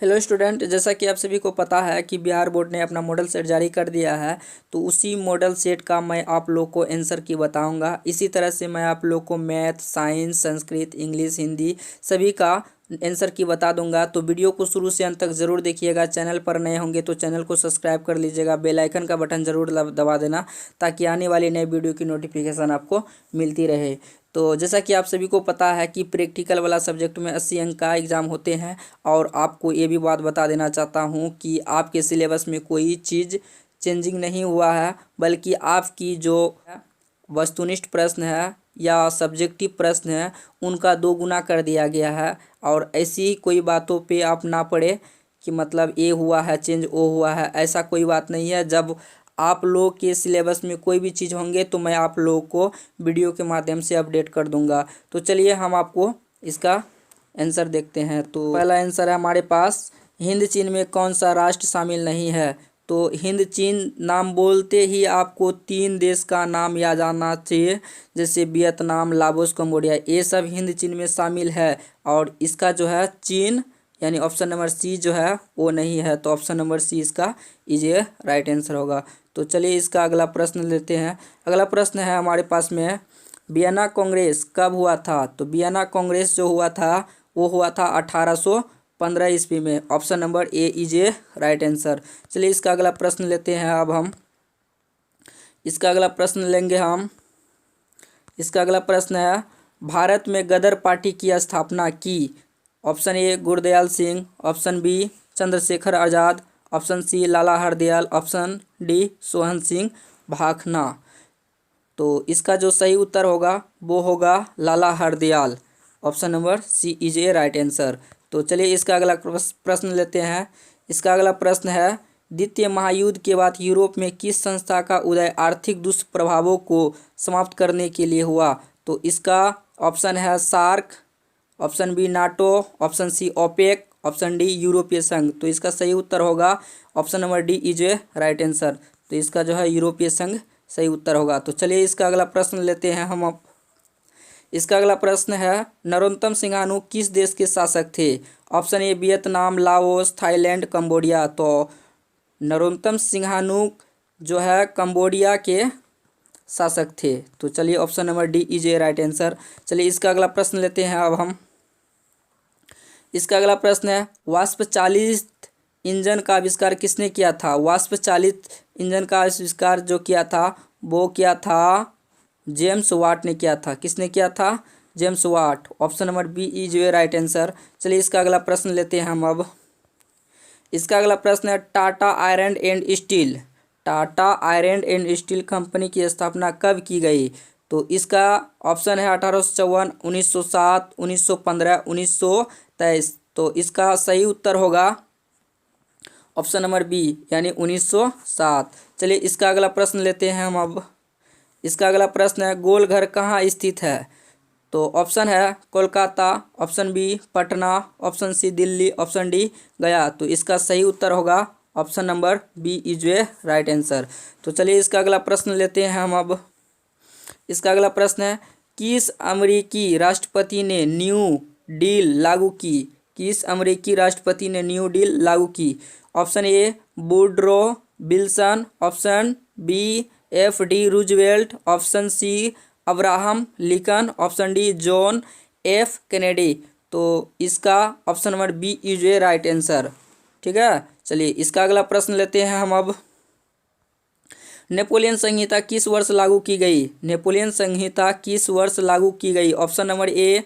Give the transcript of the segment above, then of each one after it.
Hello student, जैसा कि आप सभी को पता है कि बिहार बोर्ड ने अपना मॉडल सेट जारी कर दिया है। तो उसी मॉडल सेट का मैं आप लोग को आंसर की बताऊंगा। इसी तरह से मैं आप लोग को math, science, Sanskrit, English, Hindi सभी का आंसर की बता दूंगा। तो वीडियो को शुरू से अंत तक ज़रूर देखिएगा। चैनल पर नए होंगे तो चैनल को सब्सक्राइब कर लीजिएगा। बेल आइकन का बटन ज़रूर दबा देना ताकि आने वाली नई वीडियो की नोटिफिकेशन आपको मिलती रहे। तो जैसा कि आप सभी को पता है कि प्रैक्टिकल वाला सब्जेक्ट में 80 अंक का एग्ज़ाम होते हैं। और आपको ये भी बात बता देना चाहता हूँ कि आपके सिलेबस में कोई चीज़ चेंजिंग नहीं हुआ है, बल्कि आपकी जो वस्तुनिष्ठ प्रश्न है या सब्जेक्टिव प्रश्न है उनका 2 गुना कर दिया गया है। और ऐसी कोई बातों पे आप ना पड़े कि मतलब ये हुआ है चेंज, वो हुआ है, ऐसा कोई बात नहीं है। जब आप लोग के सिलेबस में कोई भी चीज़ होंगे तो मैं आप लोगों को वीडियो के माध्यम से अपडेट कर दूंगा। तो चलिए हम आपको इसका आंसर देखते हैं। तो पहला आंसर है हमारे पास, हिंद चीन में कौन सा राष्ट्र शामिल नहीं है। तो हिंद चीन नाम बोलते ही आपको 3 देश का नाम याद आना चाहिए, जैसे वियतनाम, लाओस, कंबोडिया, ये सब हिंद चीन में शामिल है। और इसका जो है चीन यानी ऑप्शन नंबर सी जो है वो नहीं है। तो ऑप्शन नंबर सी इसका इज ए राइट आंसर होगा। तो चलिए इसका अगला प्रश्न लेते हैं। अगला प्रश्न है हमारे पास में, वियना कांग्रेस कब हुआ था। तो वियना कांग्रेस जो हुआ था वो हुआ था 1815 ईस्वी में। Option number A is a right answer. चलिए इसका अगला प्रश्न लेते हैं। अब हम इसका अगला प्रश्न लेंगे हम। इसका अगला प्रश्न है, भारत में गदर पार्टी की स्थापना की। Option A Gurdayal Singh, option B Chandrashekhar Azad, option C Lala Hardayal, option D Sohan Singh Bhakna. तो इसका जो सही उत्तर होगा वो होगा Lala Hardayal. Option number C is a right answer. तो चलिए इसका अगला प्रश्न लेते हैं। इसका अगला प्रश्न है, द्वितीय महायुद्ध के बाद यूरोप में किस संस्था का उदय आर्थिक दुष्प्रभावों को समाप्त करने के लिए हुआ। तो इसका ऑप्शन है SAARC, option B NATO, option C OPEC, option D यूरोपीय संघ। तो इसका सही उत्तर होगा option number D is a right answer. तो इसका जो है यूरोपीय संघ सही उत्तर होगा। तो चलिए इसका अगला प्रश्न लेते हैं हम अब। इसका अगला प्रश्न है, नरोत्तम सिंहानू किस देश के शासक थे। Option A Vietnam, Laos, Thailand, Cambodia. तो नरोत्तम सिंहानू जो है कंबोडिया के शासक थे। तो चलिए option number D is a right answer. चलिए इसका अगला प्रश्न लेते हैं अब हम। इसका अगला प्रश्न है, वाष्प चालित इंजन का आविष्कार किसने किया था। वाष्प चालित इंजन का आविष्कार जो किया था वो किया था जेम्स वाट ने किया था। किसने किया था, James Watt. Option number B is a right answer. चलिए इसका अगला प्रश्न लेते हैं हम अब। इसका अगला प्रश्न है, Tata iron and steel, Tata iron and steel company की स्थापना कब की गई। तो इसका ऑप्शन है 1854, 1907, 1915, 1923। तो इसका सही उत्तर होगा ऑप्शन नंबर बी यानी 1907। चलिए इसका अगला प्रश्न लेते हैं हम अब। इसका अगला प्रश्न है, गोल घर कहाँ स्थित है। तो ऑप्शन है Kolkata, option B Patna, option C Delhi, option D Gaya. तो इसका सही उत्तर होगा option number B is a right answer. तो चलिए इसका अगला प्रश्न लेते हैं हम अब। इसका अगला प्रश्न है, किस अमेरिकी राष्ट्रपति ने न्यू डील लागू की। किस अमेरिकी राष्ट्रपति ने न्यू डील लागू की। Option A Woodrow Wilson, option B F D Roosevelt, option C Abraham Lincoln, option D John F Kennedy. तो इसका option number B is a right answer. ठीक है, चलिए इसका अगला प्रश्न लेते हैं हम अब। नेपोलियन संहिता किस वर्ष लागू की गई। नेपोलियन संहिता किस वर्ष लागू की गई। Option number A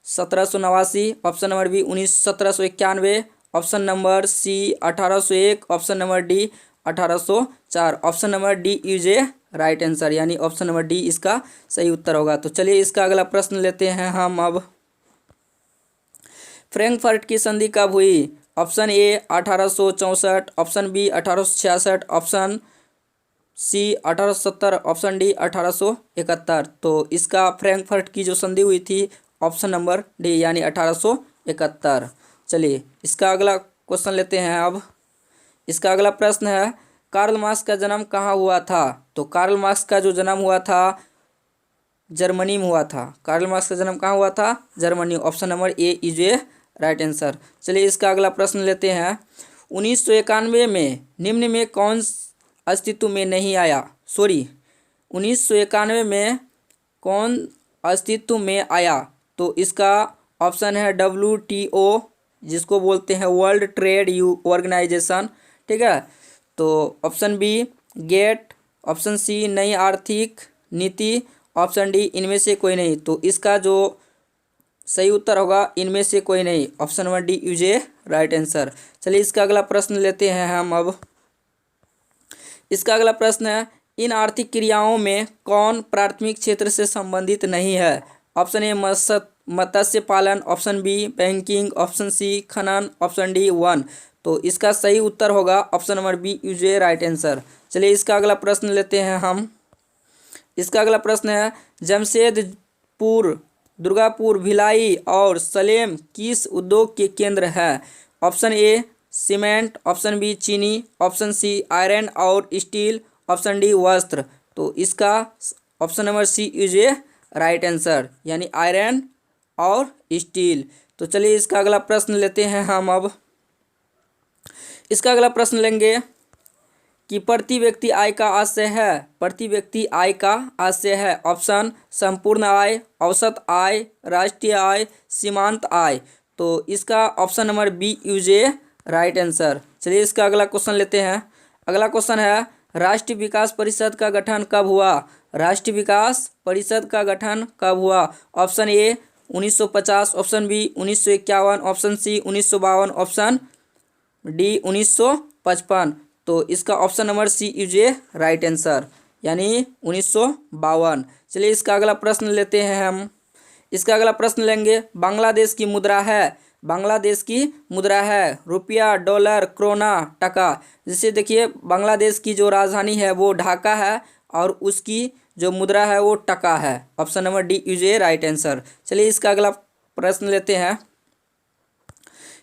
1789, option number B 1791, option number C 1801, option number D 1804। Option number D is a right answer यानी ऑप्शन नंबर डी इसका सही उत्तर होगा। तो चलिए इसका अगला प्रश्न लेते हैं हम अब। फ्रैंकफर्ट की संधि कब हुई। Option A 1864, option B 1866, option C 1870, option D 1871। तो इसका फ्रैंकफर्ट की जो संधि हुई थी ऑप्शन नंबर डी यानी 1871। चलिए इसका अगला क्वेश्चन लेते हैं अब। इसका अगला प्रश्न है, कार्ल मार्क्स का जन्म कहाँ हुआ था। तो कार्ल मार्क्स का जो जन्म हुआ था जर्मनी में हुआ था। कार्ल मार्क्स का जन्म कहाँ हुआ था, Germany. Option number A is a right answer. चलिए इसका अगला प्रश्न लेते हैं। 1991 में निम्न में कौन अस्तित्व में नहीं आया? 1991 में कौन अस्तित्व में आया? तो इसका ऑप्शन है WTO, जिसको बोलते हैं वर्ल्ड ट्रेड ऑर्गेनाइजेशन, ठीक है। तो option B GATT, option C नई आर्थिक नीति, ऑप्शन डी इनमें से कोई नहीं। तो इसका जो सही उत्तर होगा इनमें से कोई नहीं, option number D is the right answer. चलिए इसका अगला प्रश्न लेते हैं हम अब। इसका अगला प्रश्न है, इन आर्थिक क्रियाओं में कौन प्राथमिक क्षेत्र से संबंधित नहीं है? ऑप्शन ए मत्स्य पालन, option B banking, option C खनन, ऑप्शन डी वन। तो इसका सही उत्तर होगा option number B is the right answer. चलिए इसका अगला प्रश्न लेते हैं हम। इसका अगला प्रश्न है, जमशेदपुर, दुर्गापुर, भिलाई और सलेम किस उद्योग के केंद्र है? Option A cement, option B चीनी, ऑप्शन सी आयरन और स्टील, ऑप्शन डी वस्त्र। तो इसका option number C is the right answer, यानी आयरन और स्टील। तो चलिए इसका अगला प्रश्न लेते हैं हम अब। इसका अगला प्रश्न लेंगे कि प्रति व्यक्ति आय का आशय है, प्रति व्यक्ति आय का आशय है। ऑप्शन संपूर्ण आय, औसत आय, राष्ट्रीय आय, सीमांत आय। तो इसका option number B is the right answer. चलिए इसका अगला क्वेश्चन लेते हैं। अगला क्वेश्चन है, राष्ट्रीय विकास परिषद का गठन कब हुआ? राष्ट्रीय विकास परिषद का गठन कब हुआ? Option A 1950, option B 1951, option C 1952, option D 1955। तो इसका option number C is the right answer, यानी 1952। चलिए इसका अगला प्रश्न लेते हैं हम। इसका अगला प्रश्न लेंगे, बांग्लादेश की मुद्रा है, बांग्लादेश की मुद्रा है रुपया, डॉलर, क्रोना, टका। जैसे देखिए बांग्लादेश की जो राजधानी है वो ढाका है और उसकी जो मुद्रा है वो टका है। Option number D is the right answer. चलिए इसका अगला प्रश्न लेते हैं।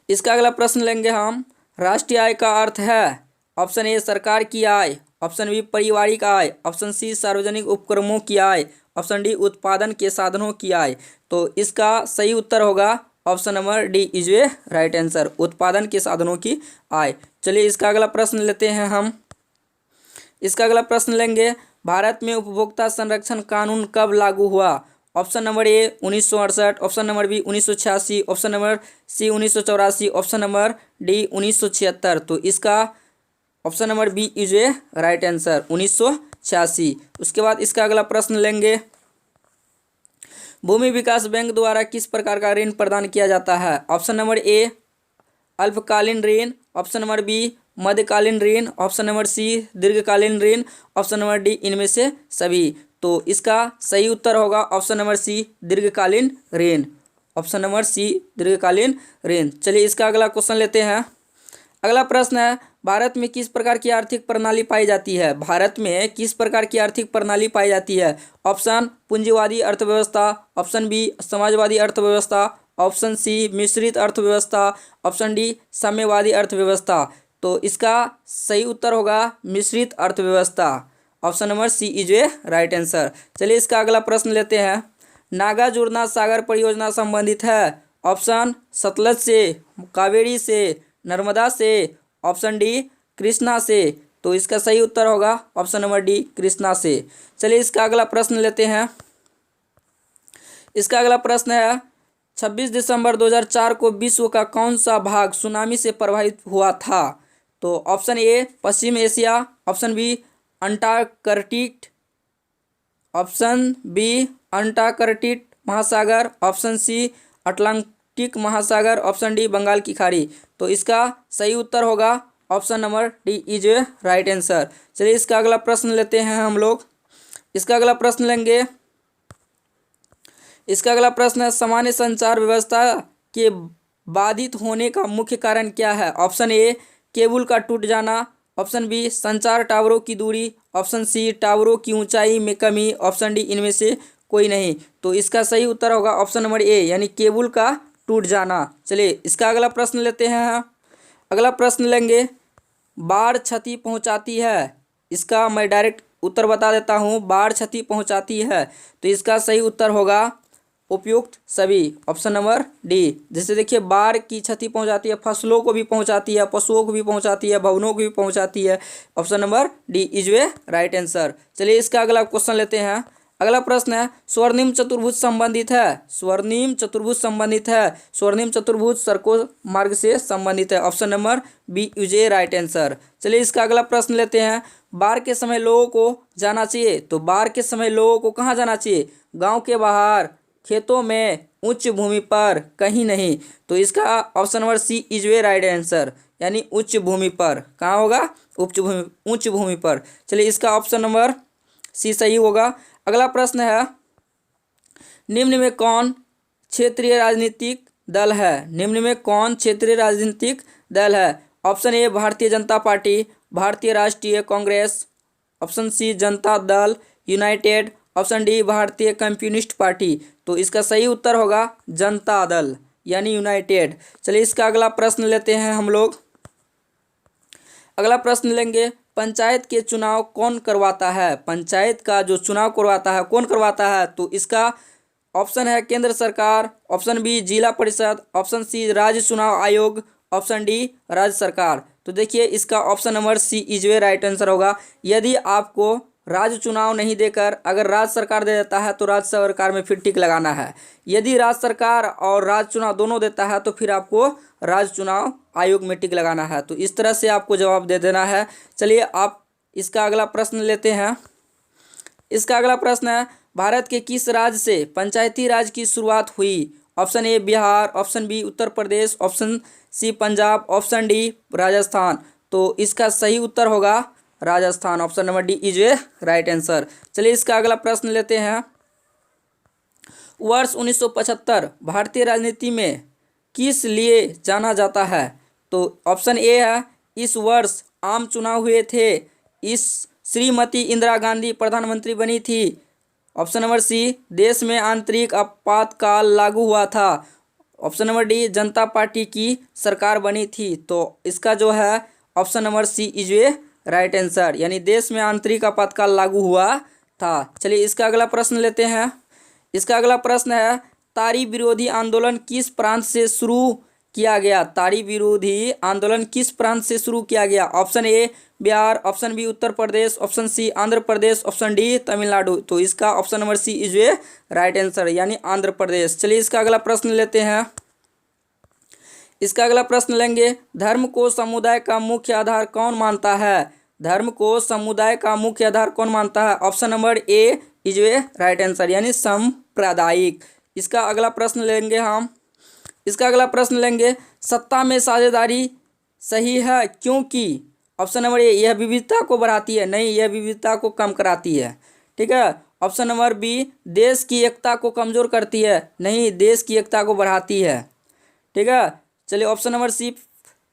इसका अगला प्रश्न लेंगे हम, राष्ट्रीय आय का अर्थ है। ऑप्शन ए सरकार की आय, ऑप्शन बी पारिवारिक आय, ऑप्शन सी सार्वजनिक उपक्रमों की आय, ऑप्शन डी उत्पादन के साधनों की आय। तो इसका सही उत्तर होगा option number D is a right answer, उत्पादन के साधनों की आय। चलिए इसका अगला प्रश्न लेते हैं हम। इसका अगला प्रश्न लेंगे, भारत में उपभोक्ता संरक्षण कानून कब लागू हुआ? Option number A 1968, option number B 1986, option number C 1984, option number D 1976। तो इसका option number B is a right answer, 1986। उसके बाद इसका अगला प्रश्न लेंगे, भूमि विकास बैंक द्वारा किस प्रकार का ऋण प्रदान किया जाता है? ऑप्शन नंबर ए अल्पकालीन ऋण, ऑप्शन नंबर बी मध्यकालीन ऋण, ऑप्शन नंबर सी दीर्घकालीन ऋण, ऑप्शन नंबर डी इनमें से सभी। तो इसका सही उत्तर होगा ऑप्शन नंबर सी दीर्घकालीन ऋण, ऑप्शन नंबर सी दीर्घकालीन ऋण। चलिए इसका अगला क्वेश्चन लेते हैं। अगला प्रश्न है, भारत में किस प्रकार की आर्थिक प्रणाली पाई जाती है? भारत में किस प्रकार की आर्थिक प्रणाली पाई जाती है? ऑप्शन पूंजीवादी अर्थव्यवस्था, ऑप्शन बी समाजवादी अर्थव्यवस्था, ऑप्शन सी मिश्रित अर्थव्यवस्था, ऑप्शन डी साम्यवादी अर्थव्यवस्था। तो इसका सही उत्तर होगा मिश्रित अर्थव्यवस्था, option number C is a right answer. चलिए इसका अगला प्रश्न लेते हैं, नागा जुड़ना सागर परियोजना संबंधित है। ऑप्शन सतलज से, कावेरी से, नर्मदा से, ऑप्शन डी कृष्णा से। तो इसका सही उत्तर होगा ऑप्शन नंबर डी कृष्णा से। चलिए इसका अगला प्रश्न लेते हैं। इसका अगला प्रश्न है, 26 दिसंबर 2004 को विश्व का कौन सा भाग सुनामी से प्रभावित हुआ था? तो ऑप्शन ए पश्चिम Asia, option B Antarctic, option B Antarctic महासागर, ऑप्शन सी अटलांटिक महासागर, ऑप्शन डी बंगाल की खाड़ी। तो इसका सही उत्तर होगा option number D is a right answer. चलिए इसका अगला प्रश्न लेते हैं हम लोग। इसका अगला प्रश्न लेंगे, इसका अगला प्रश्न है, सामान्य संचार व्यवस्था के बाधित होने का मुख्य कारण क्या है? ऑप्शन ए केबल का टूट जाना, ऑप्शन बी संचार टावरों की दूरी, ऑप्शन सी टावरों की ऊंचाई में कमी, ऑप्शन डी इनमें से कोई नहीं। तो इसका सही उत्तर होगा ऑप्शन नंबर ए, यानी केबल का टूट जाना। चलिए इसका अगला प्रश्न लेते हैं। अगला प्रश्न लेंगे, बाढ़ क्षति पहुंचाती है। इसका मैं डायरेक्ट उत्तर बता देता हूं, बाढ़ क्षति पहुंचाती है। तो इसका सही उत्तर होगा उपयुक्त सभी, ऑप्शन नंबर डी। जैसे देखिए बाढ़ की क्षति पहुंचाती है, फसलों को भी पहुंचाती है, पशुओं को भी पहुंचाती है, भवनों को भी पहुंचाती है। Option number D is the right answer. चलिए इसका अगला क्वेश्चन लेते हैं। अगला प्रश्न है स्वर्णिम चतुर्भुज संबंधित है, स्वर्णिम चतुर्भुज संबंधित है, स्वर्णिम चतुर्भुज सड़कों मार्ग से संबंधित है। Option number B is a right answer. चलिए इसका अगला प्रश्न लेते हैं। बाढ़ के समय लोगों को जाना चाहिए, तो बाढ़ के समय लोगों को कहाँ जाना चाहिए? गांव के बाहर, खेतों में, उच्च भूमि पर, कहीं नहीं। तो इसका option number C is the right answer, यानी उच्च भूमि पर। कहाँ होगा? उच्च भूमि पर। चलिए इसका ऑप्शन नंबर सी सही होगा। अगला प्रश्न है निम्न में कौन क्षेत्रीय राजनीतिक दल है? निम्न में कौन क्षेत्रीय राजनीतिक दल है? ऑप्शन ए भारतीय जनता पार्टी, भारतीय राष्ट्रीय Congress, option C Janata Dal United, option D भारतीय कम्युनिस्ट पार्टी। तो इसका सही उत्तर होगा जनता दल यानी यूनाइटेड। चलिए इसका अगला प्रश्न लेते हैं हम लोग। अगला प्रश्न लेंगे पंचायत के चुनाव कौन करवाता है? पंचायत का जो चुनाव करवाता है कौन करवाता है? तो इसका ऑप्शन है केंद्र सरकार, ऑप्शन बी जिला परिषद, ऑप्शन सी राज्य चुनाव आयोग, ऑप्शन डी राज्य सरकार। तो देखिए इसका option number C is the right answer होगा। यदि आपको राज्य चुनाव नहीं देकर अगर राज्य सरकार दे देता है तो राज्य सरकार में फिर टिक लगाना है। यदि राज्य सरकार और राज्य चुनाव दोनों देता है तो फिर आपको राज्य चुनाव आयोग में टिक लगाना है। तो इस तरह से आपको जवाब दे देना है। चलिए आप इसका अगला प्रश्न लेते हैं। इसका अगला प्रश्न है भारत के किस राज्य से पंचायती राज की शुरुआत हुई? Option A Bihar, option B Uttar Pradesh, option C Punjab, option D Rajasthan. तो इसका सही उत्तर होगा Rajasthan, option number D is a right answer. चलिए इसका अगला प्रश्न लेते हैं। वर्ष 1975 भारतीय राजनीति में किस लिए जाना जाता है? तो ऑप्शन ए है इस वर्ष आम चुनाव हुए थे, इस श्रीमती इंदिरा गांधी प्रधानमंत्री बनी थी, ऑप्शन नंबर सी देश में आंतरिक आपातकाल लागू हुआ था, option number D Janata Party की सरकार बनी थी। तो इसका जो है option number C is a right answer, यानी देश में आंतरिक आपातकाल लागू हुआ था। चलिए इसका अगला प्रश्न लेते हैं। इसका अगला प्रश्न है तारी विरोधी आंदोलन किस प्रांत से शुरू किया गया? तारी विरोधी आंदोलन किस प्रांत से शुरू किया गया? Option A Bihar, option B Uttar Pradesh, option C Andhra Pradesh, option D Tamil Nadu. तो इसका option number C is a right answer, यानी आंध्र प्रदेश। चलिए इसका अगला प्रश्न लेते हैं। इसका अगला प्रश्न लेंगे धर्म को समुदाय का मुख्य आधार कौन मानता है? धर्म को समुदाय का मुख्य आधार कौन मानता है? Option number A is a right answer, यानी सांप्रदायिक। इसका अगला प्रश्न लेंगे हम। इसका अगला प्रश्न लेंगे सत्ता में साझेदारी सही है क्योंकि? ऑप्शन नंबर ए यह विविधता को बढ़ाती है, नहीं यह विविधता को कम कराती है। ठीक है। ऑप्शन नंबर बी देश की एकता को कमजोर करती है, नहीं देश की एकता को बढ़ाती है। ठीक है। चलिए ऑप्शन नंबर सी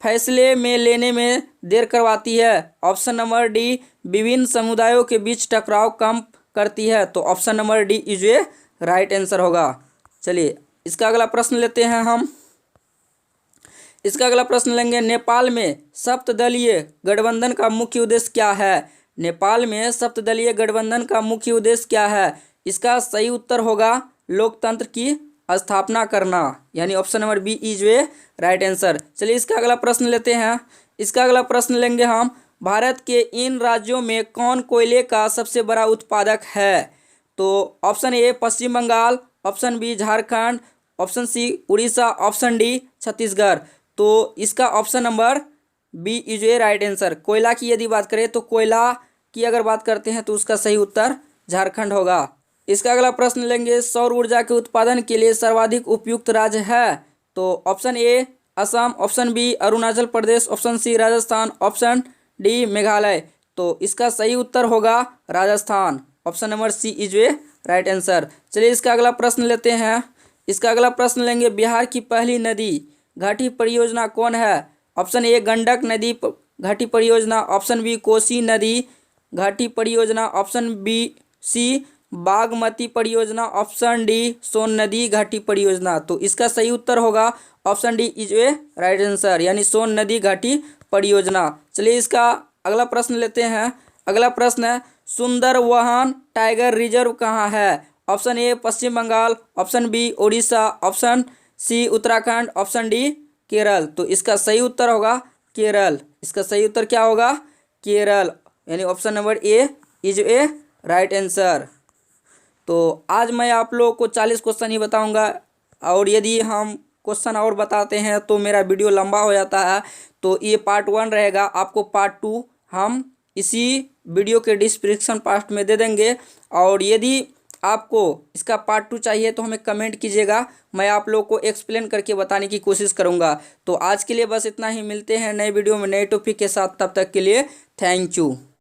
फैसले में लेने में देर करवाती है, ऑप्शन नंबर डी विभिन्न समुदायों के बीच टकराव कम करती है। तो option number D is a right answer होगा। चलिए इसका अगला प्रश्न लेते हैं हम। इसका अगला प्रश्न लेंगे नेपाल में सप्तदलीय गठबंधन का मुख्य उद्देश्य क्या है? नेपाल में सप्तदलीय गठबंधन का मुख्य उद्देश्य क्या है? इसका सही उत्तर होगा लोकतंत्र की स्थापना करना, यानी option number B is the right answer. चलिए इसका अगला प्रश्न लेते हैं। इसका अगला प्रश्न लेंगे हम भारत के इन राज्यों में कौन कोयले का सबसे बड़ा उत्पादक है? तो option A Paschim Bangal, option B Jharkhand, option C Orissa, option D Chhattisgarh. तो इसका option number B is a right answer. कोयला की यदि बात करें तो कोयला की अगर बात करते हैं तो उसका सही उत्तर झारखंड होगा। इसका अगला प्रश्न लेंगे सौर ऊर्जा के उत्पादन के लिए सर्वाधिक उपयुक्त राज्य है? तो option A Assam, option B Arunachal Pradesh, option C Rajasthan, option D Meghalaya. तो इसका सही उत्तर होगा Rajasthan, option number C is a right answer. चलिए इसका अगला प्रश्न लेते हैं। इसका अगला प्रश्न लेंगे बिहार की पहली नदी घाटी परियोजना कौन है? ऑप्शन ए गंडक नदी घाटी परियोजना, ऑप्शन बी कोसी नदी घाटी परियोजना, ऑप्शन बी सी बागमती परियोजना, ऑप्शन डी सोन नदी घाटी परियोजना। तो इसका सही उत्तर होगा option D is a right answer, यानी सोन नदी घाटी परियोजना। चलिए इसका अगला प्रश्न लेते हैं। अगला प्रश्न है सुंदरवन टाइगर रिजर्व कहाँ है? Option A Paschim Bangal, option B Orissa, option C Uttarakhand, option D Kerala. तो इसका सही उत्तर होगा केरल। इसका सही उत्तर क्या होगा? केरल, यानी option number A is a right answer. तो आज मैं आप लोगों को 40 क्वेश्चन ही बताऊंगा, और यदि हम क्वेश्चन और बताते हैं तो मेरा वीडियो लंबा हो जाता है। तो ये पार्ट 1 रहेगा, आपको पार्ट 2 हम इसी वीडियो के डिस्क्रिप्शन पार्ट में दे देंगे। और यदि आपको इसका पार्ट 2 चाहिए तो हमें कमेंट कीजिएगा, मैं आप लोग को एक्सप्लेन करके बताने की कोशिश करूंगा। तो आज के लिए बस इतना ही, मिलते हैं नए वीडियो में नए टॉपिक के साथ, तब तक के लिए थैंक यू।